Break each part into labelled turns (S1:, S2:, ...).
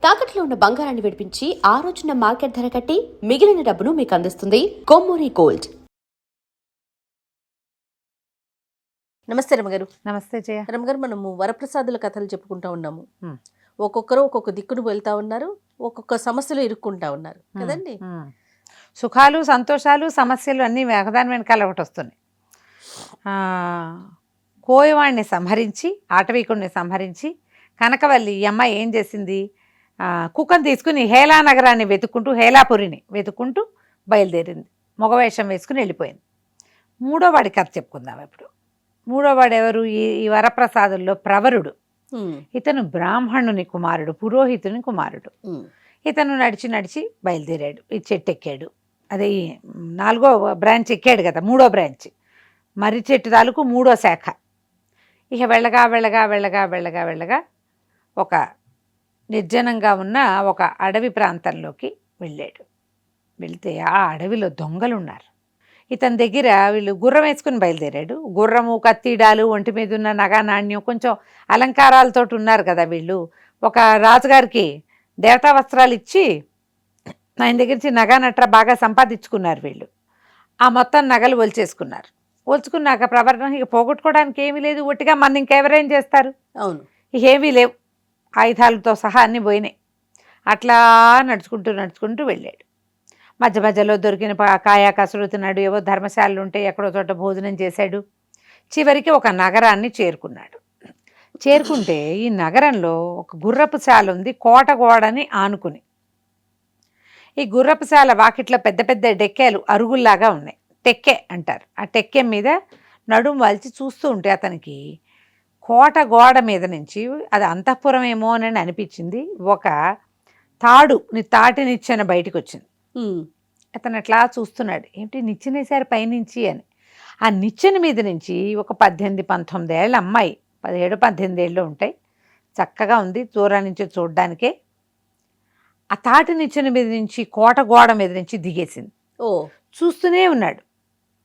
S1: తాకట్లో ఉన్న బంగారాన్ని విడిపించి ఆ రోజున మార్కెట్ ధర కట్టి మిగిలిన డబ్బును మీకు అందిస్తుంది కొమ్మూరి గోల్డ్.
S2: నమస్తే రమగారు.
S3: నమస్తే జయ.
S2: రమగారు, మనము వరప్రసాదుల కథలు చెప్పుకుంటా ఉన్నాము. ఒక్కొక్కరు ఒక్కొక్క దిక్కును వెళ్తా ఉన్నారు, ఒక్కొక్క సమస్యలు ఇరుక్కుంటా ఉన్నారు కదండి.
S3: సుఖాలు, సంతోషాలు, సమస్యలు అన్నీ ఒకదాని వెనకాల ఒకటి వస్తున్నాయి. కోయవాణ్ణి సంహరించి, ఆటవీకుడిని సంహరించి కనకవల్లి ఈ అమ్మాయి ఏం చేసింది, కుక్కను తీసుకుని హేలా నగరాన్ని వెతుక్కుంటూ, హేలాపురిని వెతుక్కుంటూ బయలుదేరింది. మగవేషం వేసుకుని వెళ్ళిపోయింది. మూడోవాడి కథ చెప్పుకుందాం ఇప్పుడు. మూడోవాడు ఎవరు? ఈ వరప్రసాదుల్లో ప్రవరుడు. ఇతను బ్రాహ్మణుని కుమారుడు, పురోహితుని కుమారుడు. ఇతను నడిచి నడిచి బయలుదేరాడు, ఈ చెట్టు ఎక్కాడు. అదే 4వ బ్రాంచ్ ఎక్కాడు కదా, 3వ బ్రాంచ్ మర్రి చెట్టు తాలూకు 3వ శాఖ. ఇక వెళ్ళగా వెళ్ళగా వెళ్ళగా వెళ్ళగా వెళ్ళగా ఒక నిర్జనంగా ఉన్న ఒక అడవి ప్రాంతంలోకి వెళ్ళాడు. వెళ్తే ఆ అడవిలో దొంగలు ఉన్నారు. ఇతని దగ్గర వీళ్ళు గుర్రం వేసుకుని బయలుదేరాడు. గుర్రము, కత్తిడాలు, ఒంటి మీద ఉన్న నగా నాణ్యం, కొంచెం అలంకారాలతో ఉన్నారు కదా వీళ్ళు. ఒక రాజుగారికి దేవతా వస్త్రాలు ఇచ్చి ఆయన దగ్గర నుంచి నగా నట్ర బాగా సంపాదించుకున్నారు వీళ్ళు. ఆ మొత్తం నగలు ఒలిచేసుకున్నారు. ఒలుచుకున్నాక ప్రవర్తన ఇక పోగొట్టుకోవడానికి ఏమీ లేదు, ఒట్టిగా మన ఇంకెవరేం చేస్తారు. అవును, ఇక ఏమీ లేవు, ఆయుధాలతో సహా అన్నీ పోయినాయి. అట్లా నడుచుకుంటూ నడుచుకుంటూ వెళ్ళాడు. మధ్య మధ్యలో దొరికిన కాయా కసురుతున్నాడు, ఏవో ధర్మశాలలు ఉంటే ఎక్కడో చోట భోజనం చేశాడు. చివరికి ఒక నగరాన్ని చేరుకున్నాడు. చేరుకుంటే ఈ నగరంలో ఒక గుర్రపు శాల ఉంది, కోట గోడని ఆనుకుని. ఈ గుర్రపు శాల వాకిట్లో పెద్ద పెద్ద డెక్కేలు అరుగుల్లాగా ఉన్నాయి, టెక్కె అంటారు. ఆ టెక్కె మీద నడుం వాల్చి చూస్తూ ఉంటే అతనికి కోట గోడ మీద నుంచి, అది అంతఃపురం ఏమో అని అనిపించింది, ఒక తాటి నిచ్చెన బయటికి వచ్చింది. అతను అట్లా చూస్తున్నాడు, ఏంటి నిచ్చెనేసారు పైనుంచి అని. ఆ నిచ్చెన మీద నుంచి ఒక 18-19 ఏళ్ళ అమ్మాయి, 17-18 ఏళ్ళు ఉంటాయి, చక్కగా ఉంది దూరం నుంచి చూడడానికే. ఆ తాటి నిచ్చెన మీద నుంచి కోట గోడ మీద నుంచి దిగేసింది. చూస్తూనే ఉన్నాడు.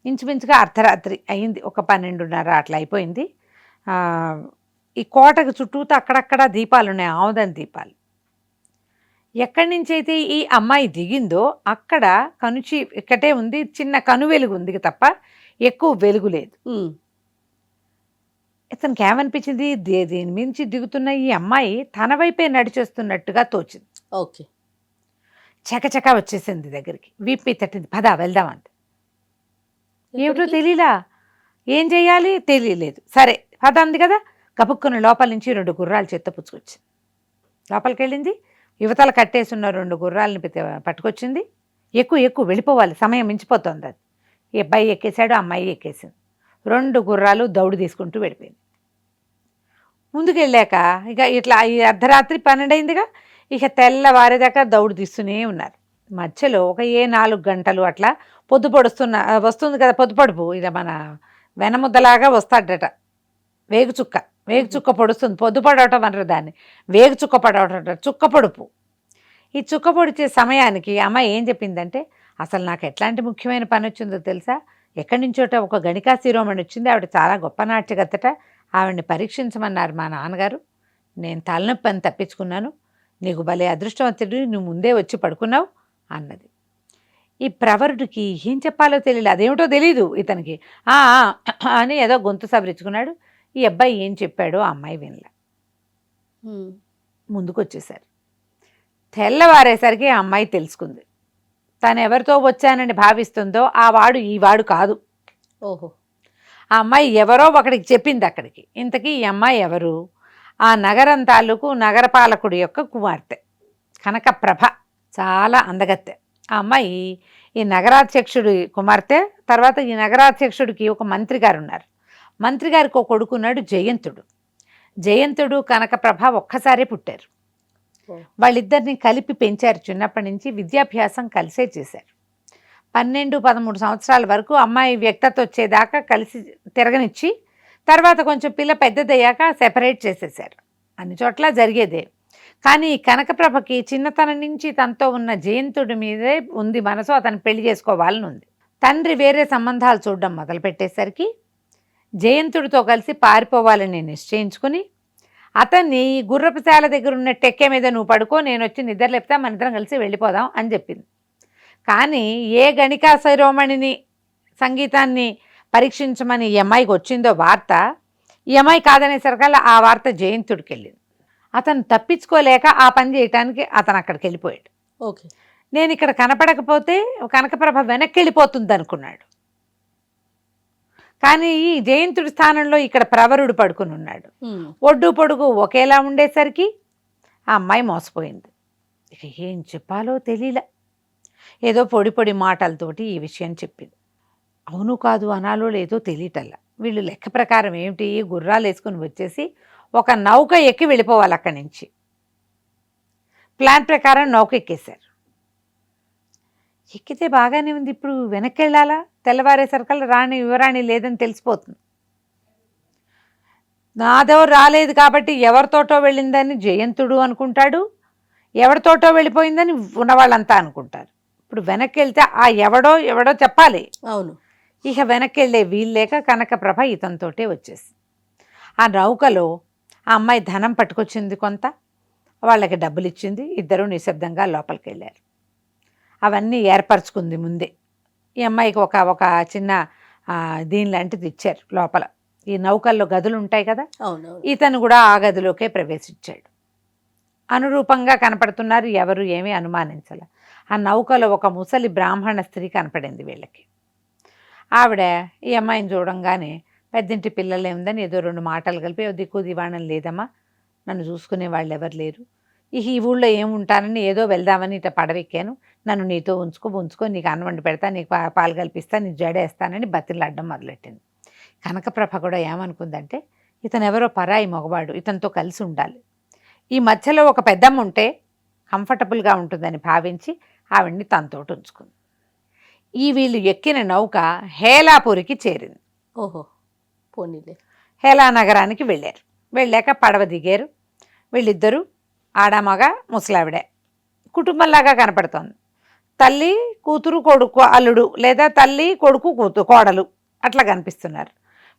S3: ఇంచుమించుగా అర్ధరాత్రి అయింది, ఒక 12:30 అట్లా అయిపోయింది. ఈ కోటకు చుట్టూతో అక్కడక్కడ దీపాలు ఉన్నాయి, ఆముదం దీపాలు. ఎక్కడి నుంచి అయితే ఈ అమ్మాయి దిగిందో అక్కడ కనుచి ఇక్కటే ఉంది, చిన్న కను వెలుగు ఉంది తప్ప ఎక్కువ వెలుగు లేదు. ఇతనికి ఏమనిపించింది, దీని మించి దిగుతున్న ఈ అమ్మాయి తన వైపే నడిచేస్తున్నట్టుగా తోచింది.
S2: ఓకే,
S3: చకచక వచ్చేసింది దగ్గరికి, వీపీ తట్టింది, పద వెళ్దామంది. ఏమిటో తెలియలా, ఏం చెయ్యాలి తెలియలేదు. సరే పద అంది కదా, కపుక్కున్న లోపల నుంచి 2 గుర్రాలు చేత్తో పుచ్చుకొచ్చింది. లోపలికి వెళ్ళింది, యువతల కట్టేసున్న 2 గుర్రాలని పట్టుకొచ్చింది. ఎక్కువ వెళ్ళిపోవాలి, సమయం మించిపోతుంది. అది ఈ అబ్బాయి ఎక్కేశాడు, అమ్మాయి ఎక్కేసింది. 2 గుర్రాలు దౌడు తీసుకుంటూ వెళ్ళిపోయింది. ముందుకు వెళ్ళాక ఇక ఇట్లా ఈ అర్ధరాత్రి 12 అయిందిగా, ఇక తెల్లవారేదాకా దౌడు తీస్తూనే ఉన్నారు. మధ్యలో ఒక 4 గంటలు అట్లా పొద్దు వస్తుంది కదా, పొద్దుపడుపు, ఇక మన వెనముద్దలాగా వస్తాడట, వేగుచుక్క పొడుస్తుంది. పొద్దు పడవటం అనరు దాన్ని, వేగుచుక్క పడవట, చుక్క పొడుపు. ఈ చుక్క పొడిచే సమయానికి అమ్మాయి ఏం చెప్పిందంటే, అసలు నాకు ఎట్లాంటి ముఖ్యమైన పని వచ్చిందో తెలుసా, ఎక్కడి నుంచోట ఒక గణికా శిరోమణి వచ్చింది, ఆవిడ చాలా గొప్ప నాట్యగత్తట, ఆవిడని పరీక్షించమన్నారు మా నాన్నగారు. నేను తలనొప్పి అని తప్పించుకున్నాను, నీకు భలే అదృష్టవంతుడు, నువ్వు ముందే వచ్చి పడుకున్నావు అన్నది. ఈ ప్రవరుడికి ఏం చెప్పాలో తెలియదు, అదేమిటో తెలీదు ఇతనికి. అని ఏదో గొంతు సవరించుకున్నాడు. ఈ అబ్బాయి ఏం చెప్పాడో ఆ అమ్మాయి వినలే. ముందుకు వచ్చేసారు. తెల్లవారేసరికి ఆ అమ్మాయి తెలుసుకుంది, తను ఎవరితో వచ్చానని భావిస్తుందో ఆ వాడు ఈ వాడు కాదు.
S2: ఓహో,
S3: ఆ అమ్మాయి ఎవరో ఒకడికి చెప్పింది అక్కడికి. ఇంతకీ ఈ అమ్మాయి ఎవరు? ఆ నగరం తాలూకు నగరపాలకుడి యొక్క కుమార్తె కనకప్రభ, చాలా అందగత్తె. ఆ అమ్మాయి ఈ నగరాధ్యక్షుడి కుమార్తె. తర్వాత ఈ నగరాధ్యక్షుడికి ఒక మంత్రి గారు ఉన్నారు. మంత్రి గారికి ఒక కొడుకున్నాడు జయంతుడు కనకప్రభ ఒక్కసారే పుట్టారు. వాళ్ళిద్దరిని కలిపి పెంచారు. చిన్నప్పటి నుంచి విద్యాభ్యాసం కలిసే చేశారు. 12-13 సంవత్సరాల వరకు అమ్మాయి వ్యక్తత వచ్చేదాకా కలిసి తిరగనిచ్చి, తర్వాత కొంచెం పిల్ల పెద్దదయ్యాక సెపరేట్ చేసేసారు. అన్ని చోట్ల జరిగేదే. కానీ కనకప్రభకి చిన్నతనం నుంచి తనతో ఉన్న జయంతుడి మీదే ఉంది మనసు, అతను పెళ్లి చేసుకోవాలని ఉంది. తండ్రి వేరే సంబంధాలు చూడడం మొదలుపెట్టేసరికి జయంతుడితో కలిసి పారిపోవాలని నిశ్చయించుకుని అతన్ని ఈ గుర్రపుశాల దగ్గర ఉన్న టెక్కే మీద నువ్వు పడుకో, నేను వచ్చి నిద్ర లేపుతా, మన ఇద్దరం కలిసి వెళ్ళిపోదాం అని చెప్పింది. కానీ ఏ గణికా శిరోమణిని సంగీతాన్ని పరీక్షించమని ఈ అమ్మాయికి వచ్చిందో వార్త, ఈ అమ్మాయి కాదనేసరికల్లా ఆ వార్త జయంతుడికి వెళ్ళింది. అతను తప్పించుకోలేక ఆ పని చేయటానికి అతను అక్కడికి వెళ్ళిపోయాడు.
S2: ఓకే.
S3: నేను ఇక్కడ కనపడకపోతే కనకప్రభ వెనక్కి వెళ్ళిపోతుంది అనుకున్నాడు. కానీ ఈ జయంతుడి స్థానంలో ఇక్కడ ప్రవరుడు పడుకుని ఉన్నాడు. ఒడ్డు పొడుగు ఒకేలా ఉండేసరికి ఆ అమ్మాయి మోసపోయింది. ఇక ఏం చెప్పాలో తెలియలే. ఏదో పొడి పొడి మాటలతోటి ఈ విషయం చెప్పింది. అవును కాదు అనాలో లేదో తెలియటల్లా. వీళ్ళు లెక్క ప్రకారం ఏమిటి, గుర్రాలు వేసుకుని వచ్చేసి ఒక నౌక ఎక్కి వెళ్ళిపోవాలి అక్కడి నుంచి. ప్లాన్ ప్రకారం నౌక ఎక్కేశారు. ఎక్కితే బాగానే ఉంది, ఇప్పుడు వెనక్కి వెళ్ళాలా? తెల్లవారేసరికల్లా రాణి యువరాణి లేదని తెలిసిపోతుంది. నాదో రాలేదు కాబట్టి ఎవరితోటో వెళ్ళిందని జయంతుడు అనుకుంటాడు, ఎవరితోటో వెళ్ళిపోయిందని ఉన్నవాళ్ళంతా అనుకుంటారు. ఇప్పుడు వెనక్కి వెళ్తే ఆ ఎవడో చెప్పాలి.
S2: అవును.
S3: ఇక వెనక్కి వెళ్ళే వీల్లేక కనకప్రభ ఇతనితోటే వచ్చేసి ఆ నౌకలో ఆ అమ్మాయి ధనం పట్టుకొచ్చింది, కొంత వాళ్ళకి డబ్బులు ఇచ్చింది. ఇద్దరు నిశ్శబ్దంగా లోపలికి వెళ్ళారు. అవన్నీ ఏర్పరచుకుంది ముందే. ఈ అమ్మాయికి ఒక చిన్న దీని లాంటిది ఇచ్చారు లోపల. ఈ నౌకల్లో గదులు ఉంటాయి కదా, ఇతను కూడా ఆ గదిలోకే ప్రవేశించాడు. అనురూపంగా కనపడుతున్నారు, ఎవరు ఏమీ అనుమానించాల. ఆ నౌకలో ఒక ముసలి బ్రాహ్మణ స్త్రీ కనపడింది వీళ్ళకి. ఆవిడ ఈ అమ్మాయిని చూడంగానే పెద్దింటి పిల్లలే ఉందని ఏదో రెండు మాటలు కలిపి, దిక్కు దివాణం లేదమ్మా, నన్ను చూసుకునే వాళ్ళు ఎవరు లేరు, ఈ ఊళ్ళో ఏముంటానని ఏదో వెళ్దామని ఇట్లా పడవెక్కాను, నన్ను నీతో ఉంచుకో, నీకు అన్నం వండి పెడతా, నీకు పాలు కల్పిస్తా, నీకు జడేస్తానని బతిలాడడం మొదలెట్టింది. కనకప్రభ కూడా ఏమనుకుందంటే, ఇతను ఎవరో పరాయి మగవాడు, ఇతనితో కలిసి ఉండాలి, ఈ మధ్యలో ఒక పెద్దమ్మ ఉంటే కంఫర్టబుల్గా ఉంటుందని భావించి ఆవిడ్ని తనతోటి ఉంచుకుంది. ఈ వీళ్ళు ఎక్కిన నౌక హేలాపూరికి చేరింది.
S2: ఓహో, పోనీలే.
S3: హేలా నగరానికి వెళ్ళారు. వెళ్ళాక పడవ దిగారు. వీళ్ళిద్దరూ ఆడమగ ముసలావిడే కుటుంబంలాగా కనపడుతోంది. తల్లి కూతురు కొడుకు అల్లుడు, లేదా తల్లి కొడుకు కోడలు అట్లా కనిపిస్తున్నారు.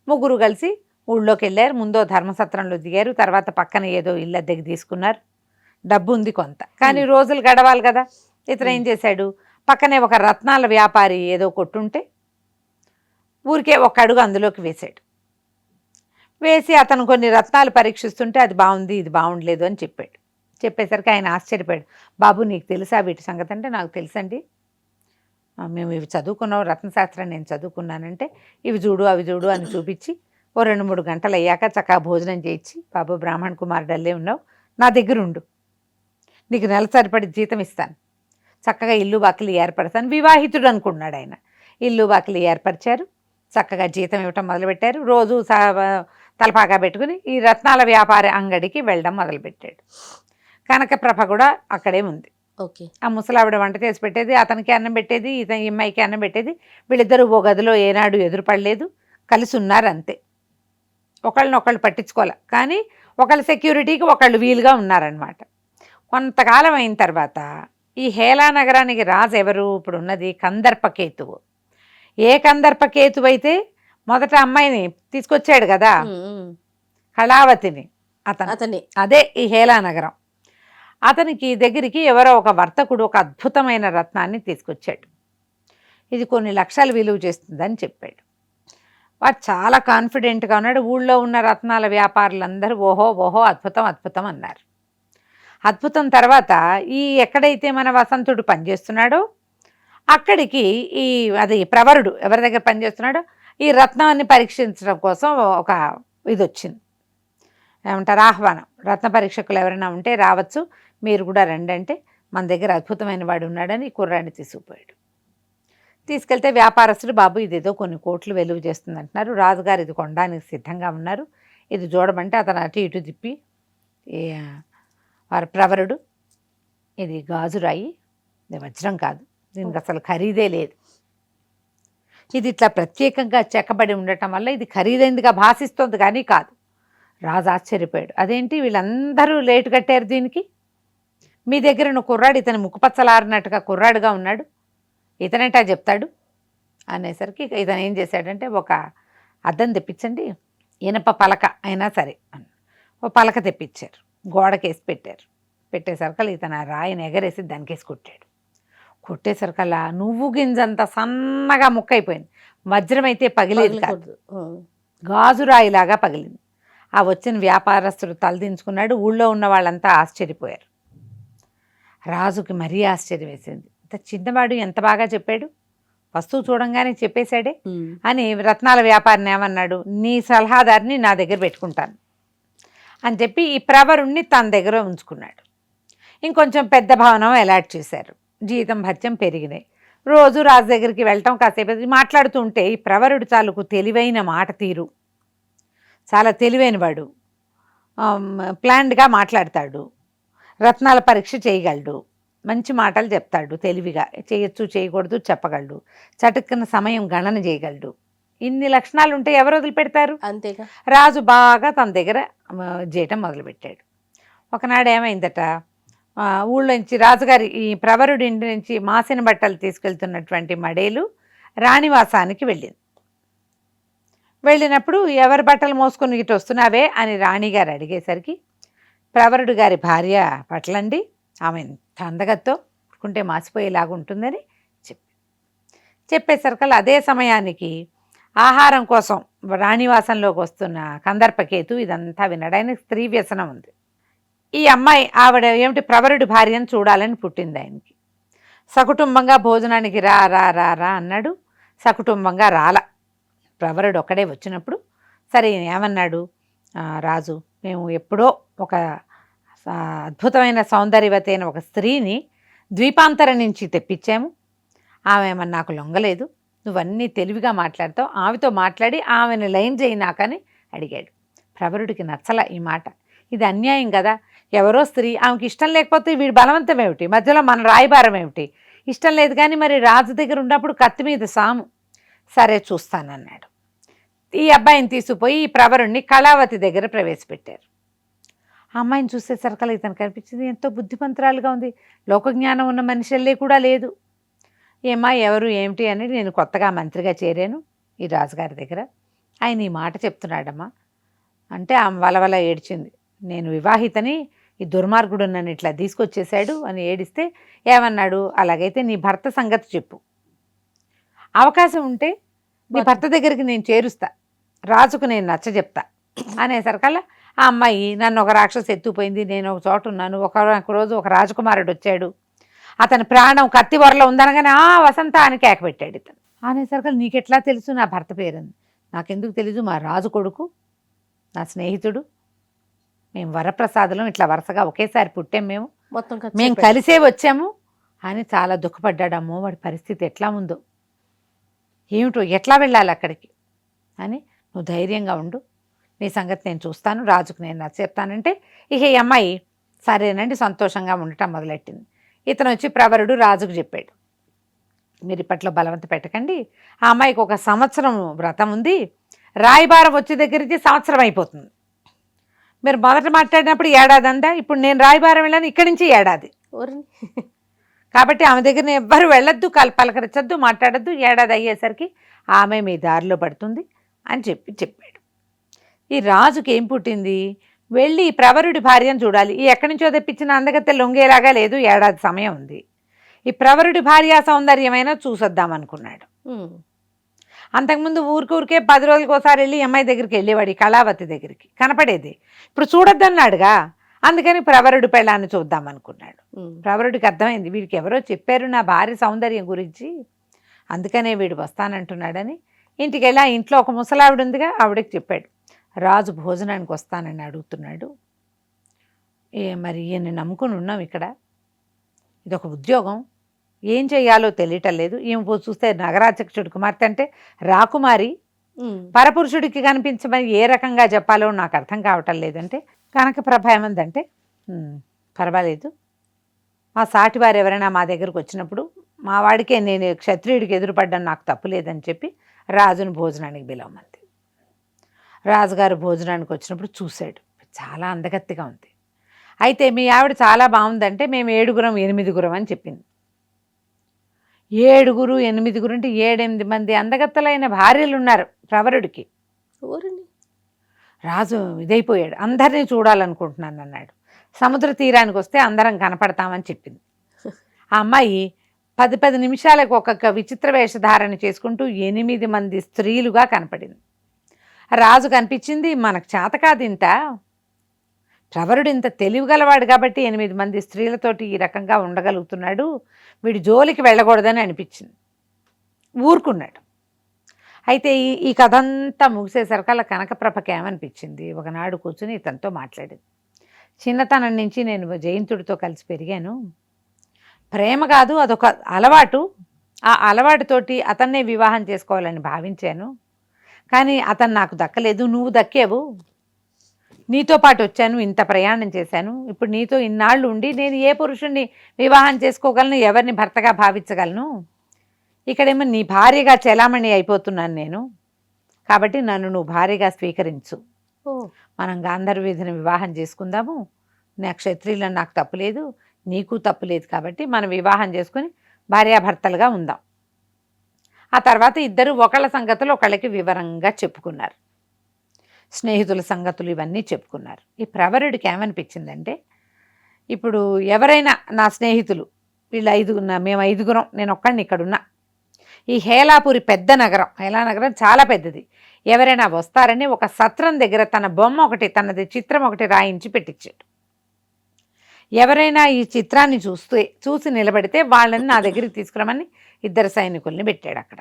S3: ముగ్గురు కలిసి ఊళ్ళోకి వెళ్ళారు. ముందో ధర్మసత్రంలో దిగారు, తర్వాత పక్కన ఏదో ఇల్లు అద్దెకి తీసుకున్నారు. డబ్బు ఉంది కొంత, కానీ రోజులు గడవాలి కదా. ఇతను ఏం చేశాడు, పక్కనే ఒక రత్నాల వ్యాపారి ఏదో కొట్టుంటే ఊరికే ఒక అడుగు అందులోకి వేశాడు. వేసి అతను కొన్ని రత్నాలు పరీక్షిస్తుంటే అది బాగుంది, ఇది బాగుండలేదు అని చెప్పాడు. చెప్పేసరికి ఆయన ఆశ్చర్యపోయాడు. బాబు నీకు తెలుసా వీటి సంగతి అంటే, నాకు తెలుసండి, మేము ఇవి చదువుకున్నాం, రత్నశాస్త్రం నేను చదువుకున్నానంటే, ఇవి చూడు అవి చూడు అని చూపించి ఓ 2-3 గంటలు అయ్యాక చక్కగా భోజనం చేయించి, బాబు బ్రాహ్మణ్ కుమారుడల్లే ఉన్నావు, నా దగ్గర ఉండు, నీకు నెల సరిపడి జీతం ఇస్తాను, చక్కగా ఇల్లు వాకిలి ఏర్పడతాను. వివాహితుడు అనుకున్నాడు ఆయన. ఇల్లు వాకిలి ఏర్పరిచారు, చక్కగా జీతం ఇవ్వటం మొదలుపెట్టారు. రోజు తలపాగా పెట్టుకుని ఈ రత్నాల వ్యాపార అంగడికి వెళ్ళడం మొదలుపెట్టాడు. కనకప్రభ కూడా అక్కడే ఉంది.
S2: ఓకే.
S3: ఆ ముసలావిడ వంట చేసి పెట్టేది, అతనికి అన్నం పెట్టేది, ఈ అమ్మాయికి అన్నం పెట్టేది. వీళ్ళిద్దరూ ఓ గదిలో ఏనాడు ఎదురుపడలేదు, కలిసి ఉన్నారు అంతే. ఒకళ్ళనొకళ్ళు పట్టించుకోలే, కానీ ఒకళ్ళు సెక్యూరిటీకి ఒకళ్ళు వీలుగా ఉన్నారనమాట. కొంతకాలం అయిన తర్వాత ఈ హేలా నగరానికి రాజు ఎవరు, ఇప్పుడు ఉన్నది కందర్పకేతువు. ఏ కందర్పకేతువు అయితే మొదట అమ్మాయిని తీసుకొచ్చాడు కదా, కళావతిని, అతని అదే ఈ హేలా నగరం. అతనికి దగ్గరికి ఎవరో ఒక వర్తకుడు ఒక అద్భుతమైన రత్నాన్ని తీసుకొచ్చాడు. ఇది కొన్ని లక్షలు విలువ చేస్తుందని చెప్పాడు. వాడు చాలా కాన్ఫిడెంట్గా ఉన్నాడు. ఊళ్ళో ఉన్న రత్నాల వ్యాపారులందరూ ఓహో అద్భుతం అన్నారు. అద్భుతం తర్వాత ఈ ఎక్కడైతే మన వసంతుడు పనిచేస్తున్నాడో అక్కడికి అది ప్రవరుడు ఎవరి దగ్గర పనిచేస్తున్నాడో ఈ రత్నాన్ని పరీక్షించడం కోసం ఒక ఇది వచ్చింది, ఏమంటారు, ఆహ్వానం. రత్న పరీక్షకులు ఎవరైనా ఉంటే రావచ్చు, మీరు కూడా రండి అంటే, మన దగ్గర అద్భుతమైన వాడు ఉన్నాడని కుర్రాడిని తీసుకుపోయాడు. తీసుకెళ్తే వ్యాపారస్తుడు, బాబు ఇదేదో కొన్ని కోట్లు వెలువ చేస్తుంది అంటున్నారు, రాజుగారు ఇది కొనడానికి సిద్ధంగా ఉన్నారు, ఇది చూడమంటే అతను అటు ఇటు తిప్పి, వారి ప్రవరుడు, ఇది గాజురాయి, ఇది వజ్రం కాదు, దీనికి అసలు ఖరీదే లేదు, ఇది ఇట్లా ప్రత్యేకంగా చెక్కబడి ఉండటం వల్ల ఇది ఖరీదైందిగా భాషిస్తోంది కానీ కాదు. రాజు ఆశ్చర్యపోయాడు. అదేంటి వీళ్ళందరూ లేటు కట్టారు దీనికి, మీ దగ్గర ఉన్న కుర్రాడు ఇతను ముక్కుపచ్చలారినట్టుగా కుర్రాడుగా ఉన్నాడు, ఇతనేటా చెప్తాడు అనేసరికి ఇతను ఏం చేశాడంటే, ఒక అద్దం తెప్పించండి, ఇనప పలక అయినా సరే, ఓ ఓ పలక తెప్పించారు, గోడకేసి పెట్టారు. పెట్టేసరికల్లా ఇతను ఆ రాయిని ఎగరేసి దానికేసి కొట్టాడు. కొట్టేసరికల్లా నువ్వు గింజంత సన్నగా ముక్కైపోయింది. వజ్రం అయితే పగిలేదు కాదు,
S2: పగలకూడదు.
S3: గాజు రాయిలాగా పగిలింది. ఆ వచ్చిన వ్యాపారస్తుడు తలదించుకున్నాడు. ఊళ్ళో ఉన్న వాళ్ళంతా ఆశ్చర్యపోయారు. రాజుకి మరీ ఆశ్చర్యం వేసింది. ఇంత చిన్నవాడు ఎంత బాగా చెప్పాడు, వస్తువు చూడంగానే చెప్పేశాడే అని రత్నాల వ్యాపారిని ఏమన్నాడు, నీ సలహాదారిని నా దగ్గర పెట్టుకుంటాను అని చెప్పి ఈ ప్రవరుణ్ణి తన దగ్గర ఉంచుకున్నాడు. ఇంకొంచెం పెద్ద భవనం అలాట్ చేశారు. జీతం భత్యం పెరిగినాయి. రోజు రాజు దగ్గరికి వెళ్ళటం, కాసేపు మాట్లాడుతూ ఉంటే ఈ ప్రవరుడు చాలుకు తెలివైన మాట తీరు, చాలా తెలివైనవాడు, ప్లాన్డ్గా మాట్లాడతాడు, రత్నాల పరీక్ష చేయగలడు, మంచి మాటలు చెప్తాడు, తెలివిగా చేయొచ్చు చేయకూడదు చెప్పగలడు, చటుక్కున సమయం గణన చేయగలడు. ఇన్ని లక్షణాలు ఉంటే ఎవరు వదిలిపెడతారు?
S2: అంతేగా.
S3: రాజు బాగా తన దగ్గర చేయటం మొదలుపెట్టాడు. ఒకనాడు ఏమైందట, ఊళ్ళోంచి రాజుగారి ఈ ప్రవరుడి ఇంటి నుంచి మాసిన బట్టలు తీసుకెళ్తున్నటువంటి మడేలు రాణివాసానికి వెళ్ళింది. వెళ్ళినప్పుడు ఎవరి బట్టలు మోసుకొని ఇటు వస్తున్నావే అని రాణిగారు అడిగేసరికి, ప్రవరుడు గారి భార్య పట్లండి, ఆమె అందగత్తో పుట్టుకుంటే మాసిపోయేలాగా ఉంటుందని చెప్పేసరికల్లా అదే సమయానికి ఆహారం కోసం రాణివాసంలోకి వస్తున్న కందర్పకేతు ఇదంతా వినడానికి స్త్రీ వ్యసనం ఉంది. ఈ అమ్మాయి ఆవిడ ఏమిటి ప్రవరుడి భార్యను చూడాలని పుట్టింది ఆయనకి. సకుటుంబంగా భోజనానికి రా రా రా రా అన్నాడు. సకుటుంబంగా రాల. ప్రవరుడు ఒక్కడే వచ్చినప్పుడు సరే ఏమన్నాడు రాజు, మేము ఎప్పుడో ఒక అద్భుతమైన సౌందర్యవతి అయిన ఒక స్త్రీని ద్వీపాంతరం నుంచి తెప్పించాము, ఆమె ఏమన్నా నాకు లొంగలేదు, నువ్వన్నీ తెలివిగా మాట్లాడతావు, ఆమెతో మాట్లాడి ఆమెను లైన్ చేయి నాకని అడిగాడు. ప్రవరుడికి నచ్చల ఈ మాట. ఇది అన్యాయం కదా, ఎవరో స్త్రీ, ఆమెకి ఇష్టం లేకపోతే వీడి బలవంతం ఏమిటి, మధ్యలో మన రాయబారం ఏమిటి, ఇష్టం లేదు కానీ మరి రాజు దగ్గర ఉన్నప్పుడు కత్తి మీద సాము, సరే చూస్తానన్నాడు. ఈ అబ్బాయిని తీసుకుపోయి ఈ ప్రవరుణ్ణి కళావతి దగ్గర ప్రవేశపెట్టారు. ఆ అమ్మాయిని చూసేసరికల్లా ఇతను కనిపించింది, ఎంతో బుద్ధిమంతురాలుగా ఉంది, లోకజ్ఞానం ఉన్న మనుషులే కూడా లేదు. ఏమా ఎవరు ఏమిటి అని, నేను కొత్తగా మంత్రిగా చేరాను ఈ రాజుగారి దగ్గర, ఆయన ఈ మాట చెప్తున్నాడమ్మా అంటే ఆమె వలవల ఏడ్చింది. నేను వివాహితని, ఈ దుర్మార్గుడు నన్ను ఇట్లా తీసుకొచ్చేసాడు అని ఏడిస్తే ఏమన్నాడు, అలాగైతే నీ భర్త సంగతి చెప్పు, అవకాశం ఉంటే నీ భర్త దగ్గరికి నేను చేరుస్తా, రాజుకు నేను నచ్చ చెప్తా అనేసరికల్లా ఆ అమ్మాయి, నన్ను ఒక రాక్షసు ఎత్తుపోయింది, నేను ఒక చోట ఉన్నాను, ఒక రోజు ఒక రాజకుమారుడు వచ్చాడు, అతని ప్రాణం కత్తి వరలో ఉందనగానే వసంత అని కేకపెట్టాడు ఇతను. అనేసరికల్లా నీకెట్లా తెలుసు నా భర్త పేరుంది? నాకెందుకు తెలీదు, మా రాజు కొడుకు, నా స్నేహితుడు, మేము వరప్రసాదులం, ఇట్లా వరుసగా ఒకేసారి పుట్టాం, మేము కలిసే వచ్చాము అని చాలా దుఃఖపడ్డాడు. అమ్మో వాడి పరిస్థితి ఎట్లా ఉందో ఏమిటో, ఎట్లా వెళ్ళాలి అక్కడికి అని, నువ్వు ధైర్యంగా ఉండు, నీ సంగతి నేను చూస్తాను, రాజుకు నేను నచ్చ చెప్తానంటే ఇక ఈ అమ్మాయి సరేనండి సంతోషంగా ఉండటం మొదలెట్టింది. ఇతను వచ్చి ప్రవరుడు రాజుకు చెప్పాడు, మీరు ఇప్పట్లో బలవంత పెట్టకండి, ఆ అమ్మాయికి ఒక సంవత్సరం వ్రతం ఉంది, రాయబారం వచ్చే దగ్గర నుంచి సంవత్సరం అయిపోతుంది, మీరు మొదట మాట్లాడినప్పుడు ఏడాది అందా, ఇప్పుడు నేను రాయబారం వెళ్ళాను ఇక్కడి నుంచి ఏడాది, కాబట్టి ఆమె దగ్గర ఎవ్వరు వెళ్ళొద్దు, పలకరించద్దు, మాట్లాడద్దు, ఏడాది అయ్యేసరికి ఆమె మీ దారిలో పడుతుంది అని చెప్పాడు. ఈ రాజుకి ఏం పుట్టింది, వెళ్ళి ప్రవరుడి భార్యను చూడాలి, ఈ ఎక్కడి నుంచో తెప్పించిన అందగత్తె లొంగేలాగా లేదు, ఏడాది సమయం ఉంది, ఈ ప్రవరుడి భార్య సౌందర్యమైనా చూసొద్దామనుకున్నాడు. అంతకుముందు ఊరికే 10 రోజులకి ఒకసారి వెళ్ళి అమ్మాయి దగ్గరికి వెళ్ళేవాడు, ఈ కళావతి దగ్గరికి కనపడేది, ఇప్పుడు చూడొద్దన్నాడుగా, అందుకని ప్రవరుడి పెళ్ళాన్ని చూద్దామనుకున్నాడు. ప్రవరుడికి అర్థమైంది, వీడికి ఎవరో చెప్పారు నా భార్య సౌందర్యం గురించి, అందుకనే వీడు వస్తానంటున్నాడని. ఇంటికి వెళ్ళి ఆ ఇంట్లో ఒక ముసలావిడ ఉందిగా, ఆవిడకి చెప్పాడు, రాజు భోజనానికి వస్తానని అడుగుతున్నాడు, మరి ఈయన్ని నమ్ముకుని ఉన్నాం ఇక్కడ, ఇదొక ఉద్యోగం, ఏం చేయాలో తెలియటం లేదు, ఈమె చూస్తే నగరాధ్యక్షుడి కుమార్తె అంటే రాకుమారి, పరపురుషుడికి కనిపించమని ఏ రకంగా చెప్పాలో నాకు అర్థం కావటం లేదంటే, కనకప్రభ ఏమందంటే పర్వాలేదు, మా సాటి వారు ఎవరైనా మా దగ్గరకు వచ్చినప్పుడు మా వాడికే, నేను క్షత్రియుడికి ఎదురుపడ్డాను, నాకు తప్పు లేదని చెప్పి రాజును భోజనానికి పిలవమంది. రాజుగారు భోజనానికి వచ్చినప్పుడు చూశాడు, చాలా అందగత్తిగా ఉంది, అయితే మీ ఆవిడ చాలా బాగుందంటే మేము 7గురం 8గురం అని చెప్పింది. 7 8 అంటే 7 8 మంది అందగత్తలైన భార్యలు ఉన్నారు ప్రవరుడికి. రాజు ఇదైపోయాడు, అందరినీ చూడాలనుకుంటున్నాను అన్నాడు. సముద్ర తీరానికి వస్తే అందరం కనపడతామని చెప్పింది. ఆ అమ్మాయి 10 నిమిషాలకు ఒక్కొక్క విచిత్ర వేషధారణ చేసుకుంటూ 8 మంది స్త్రీలుగా కనపడింది. రాజు కనిపించింది, మనకు చేత కాదు ఇంత, ప్రవరుడు ఇంత తెలివిగలవాడు కాబట్టి 8 మంది స్త్రీలతోటి ఈ రకంగా ఉండగలుగుతున్నాడు, వీడి జోలికి వెళ్ళకూడదని అనిపించింది. ఊరుకున్నాడు. అయితే ఈ కథ అంతా ముగిసేసరికల్లా కనకప్రభకి ఏమనిపించింది, ఒకనాడు కూర్చుని ఇతనితో మాట్లాడింది. చిన్నతనం నుంచి నేను జయంతుడితో కలిసి పెరిగాను, ప్రేమ కాదు అదొక అలవాటు, ఆ అలవాటుతోటి అతన్నే వివాహం చేసుకోవాలని భావించాను, కానీ అతను నాకు దక్కలేదు, నువ్వు దక్కావు, నీతో పాటు వచ్చాను, ఇంత ప్రయాణం చేశాను, ఇప్పుడు నీతో ఇన్నాళ్ళు ఉండి నేను ఏ పురుషుణ్ణి వివాహం చేసుకోగలను, ఎవరిని భర్తగా భావించగలను, ఇక్కడేమో నీ భార్యగా చెలామణి అయిపోతున్నాను నేను, కాబట్టి నన్ను నువ్వు భార్యగా స్వీకరించు, మనం గాంధర్వీధిని వివాహం చేసుకుందాము, నా క్షత్రియులను నాకు తప్పులేదు, నీకు తప్పులేదు, కాబట్టి మనం వివాహం చేసుకుని భార్యాభర్తలుగా ఉందాం. ఆ తర్వాత ఇద్దరు ఒకళ్ళ సంగతులు ఒకళ్ళకి వివరంగా చెప్పుకున్నారు, స్నేహితుల సంగతులు ఇవన్నీ చెప్పుకున్నారు. ఈ ప్రవరుడికి ఏమనిపించిందంటే, ఇప్పుడు ఎవరైనా నా స్నేహితులు వీళ్ళు మేము 5గురం, నేను ఒక్కడిని ఇక్కడున్నా, ఈ హేలాపురి పెద్ద నగరం, హేలానగరం చాలా పెద్దది, ఎవరైనా వస్తారని ఒక సత్రం దగ్గర తన బొమ్మ ఒకటి, తనది చిత్రం ఒకటి రాయించి పెట్టించాడు. ఎవరైనా ఈ చిత్రాన్ని చూసి నిలబడితే వాళ్ళని నా దగ్గరికి తీసుకురమని 2 సైనికుల్ని పెట్టాడు అక్కడ.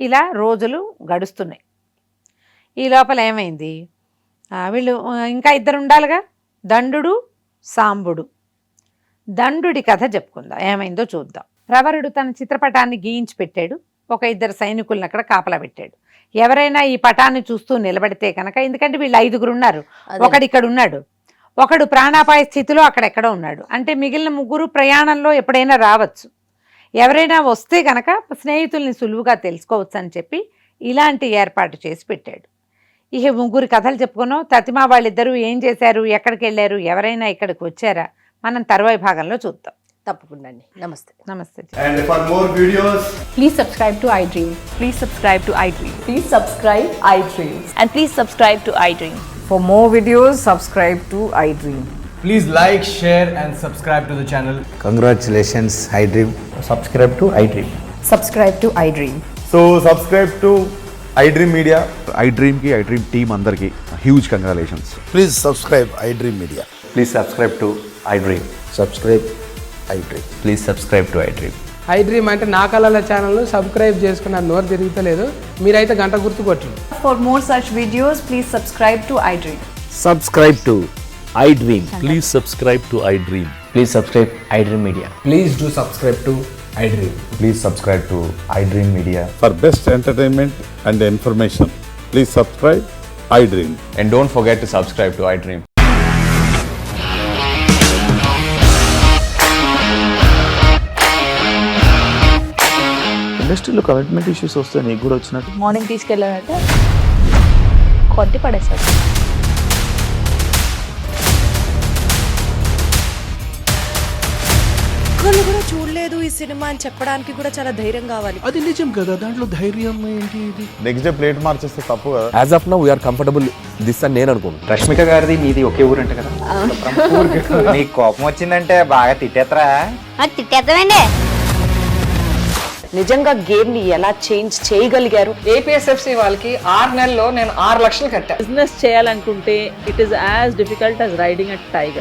S3: ఇలా రోజులు గడుస్తున్నాయి. ఈ లోపల ఏమైంది, వీళ్ళు ఇంకా 2 ఉండాలిగా, దండుడు సాంబుడు. దండుడి కథ చెప్పుకుందాం, ఏమైందో చూద్దాం. ప్రవరుడు తన చిత్రపటాన్ని గీయించి పెట్టాడు, ఒక 2 సైనికులను అక్కడ కాపలా పెట్టాడు. ఎవరైనా ఈ పటాన్ని చూస్తూ నిలబడితే కనుక, ఎందుకంటే వీళ్ళు 5గురు ఉన్నారు, ఒకడు ఇక్కడ ఉన్నాడు, ఒకడు ప్రాణాపాయ స్థితిలో అక్కడెక్కడో ఉన్నాడు, అంటే మిగిలిన 3 ప్రయాణంలో ఎప్పుడైనా రావచ్చు, ఎవరైనా వస్తే కనుక స్నేహితుల్ని సులువుగా తెలుసుకోవచ్చు అని చెప్పి ఇలాంటి ఏర్పాటు చేసి పెట్టాడు. ఇక 3 కథలు చెప్పుకున్నాం. తతిమా వాళ్ళిద్దరూ ఏం చేశారు, ఎక్కడికి వెళ్ళారు, ఎవరైనా ఇక్కడికి వచ్చారా, మనం తర్వాయి భాగంలో చూద్దాం.
S2: తప్పకుండా అండి. నమస్తే.
S3: నమస్తే.
S4: And for more videos,
S5: Please subscribe to iDream.
S6: Please subscribe to iDream.
S5: Please subscribe iDream.
S6: And please subscribe to iDream.
S7: For more videos, subscribe to iDream.
S4: please like, share and subscribe to the channel.
S8: Congratulations, iDream.
S9: Subscribe to iDream.
S5: Subscribe to iDream.
S4: So subscribe to iDream Media.
S10: iDream ki iDream team andarki huge congratulations.
S8: Please subscribe iDream Media.
S9: Please subscribe to iDream.
S8: Subscribe iDream.
S9: Please subscribe to iDream.
S11: iDream అంటే నా కళల ఛానల్ను subscribe చేసుకున్న నోరు తిరుగుతలేదు, మీరైతే గంట గుర్తు కొట్టండి.
S6: For more such videos, please subscribe to iDream.
S9: Subscribe to iDream.
S10: Please subscribe to iDream.
S9: Please subscribe iDream Media.
S4: Please do subscribe to iDream.
S9: Please subscribe to iDream Media.
S10: For best entertainment and information, please subscribe iDream.
S9: And don't forget to subscribe to iDream.
S10: ఇండస్ట్రీలో commitment issues వస్తే నీకు కూడా వచ్చినట్టు
S6: morning తీసుకెళ్ళాలంటే కొట్టి పడేశాడు.
S5: ఒక్కళ్ళు కూడా చూడలేదు ఈ సినిమా అని చెప్పడానికి కూడా చాలా ధైర్యం కావాలి.
S11: అది నిజం కదా, దాంట్లో ధైర్యం ఏంటి? ఇది
S10: నెక్స్ట్ డే ప్లేట్ మార్చేస్తే తప్పు కదా.
S9: As of now, we are comfortable this అని నేను అనుకుంటున్నాను.
S8: రష్మిక గారిది మీది ఒకే ఊరంట కదా. నీకు కోపం వచ్చిందంటే బాగా తిట్టేత్తరా?
S1: తిట్టేద్దామండి.
S5: నిజంగా గేమ్ ని ఎలా చేంజ్ చేయగలిగారు?
S11: ఏపీఎస్ఎఫ్సి వాళ్ళకి 6 నెలల్లో నేను 6 లక్షలు కట్టా.
S6: బిజినెస్ చేయాలనుకుంటే it is as difficult as riding a tiger.